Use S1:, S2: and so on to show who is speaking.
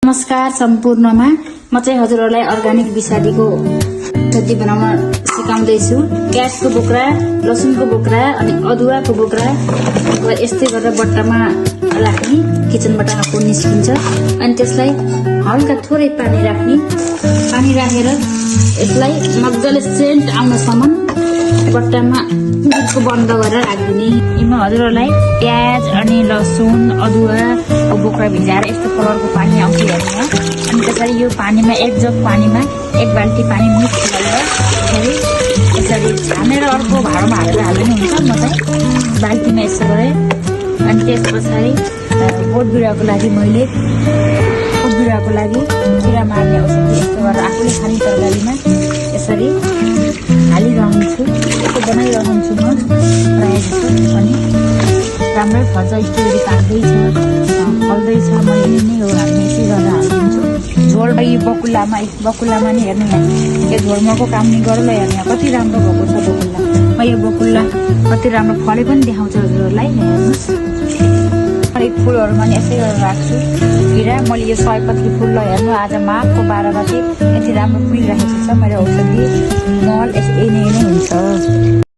S1: नमस्कार सम्पूर्णमा म चाहिँ हजुरहरुलाई अर्गानिक बिसाडीको सब्जी बनाउन सिकाउँदैछु। प्याजको बोक्रा, लसुनको बोक्रा अनि अदुवाको बोक्रा यस्तै गरेर बट्टामा राख्ने, किचन बट्टाको निस्किन्छ अनि त्यसलाई हल्का थोरै पानी राख्ने। पानी राखेर यसलाई मज्जाले सेन्ट आउनसम्म बट्टामा दुधको बन्द गरेर राख्दिने। म हजुरहरुलाई प्याज अनि लसुन अदुवाको बोक्रा भिजाएर यस्तो कलरको पानी आउँछ हेर्नु। अनि त्यसरी यो पानीमा एक जग पानीमा एक बाल्टी पानी मिक्स गरेर यसरी छानेर अर्को भाँडोमा हालेर हाल्नु हुन्छ। म चाहिँ बाल्टीमा यसो गरेँ। अनि त्यस पछाडि बोट बिरुवाको लागि मैले किरा मार्ने औषधि यस्तो गरेर आफूले खाने तरकारीमा यसरी हालिरहन्छु। यस्तो बनाइरहन्छु म प्रायः जस्तो। अनि राम्रै फल्छ, स्ट्रबेरी पाक्दैछ, फल्दैछ। मैले नै हो हामी यसै गरेर हालिदिन्छु। झोल यो बकुल्लामा नि हेर्नु यहाँ यो झोलमाको काम नि गरौँ ल। हेर्नु कति राम्रो भएको छ बकुल्ला। म यो बकुल्ला कति राम्रो फले पनि देखाउँछ हजुरहरूलाई। हेर्नुहोस् एक फुलहरूमा नि यसै गरेर राख्छु किरा। मैले यो सयपत्री फुल ल हेर्नु आज माघको 12 गते यति राम्रो फुलिरहेको छ। मेरो औषधि मल यही नै हुन्छ।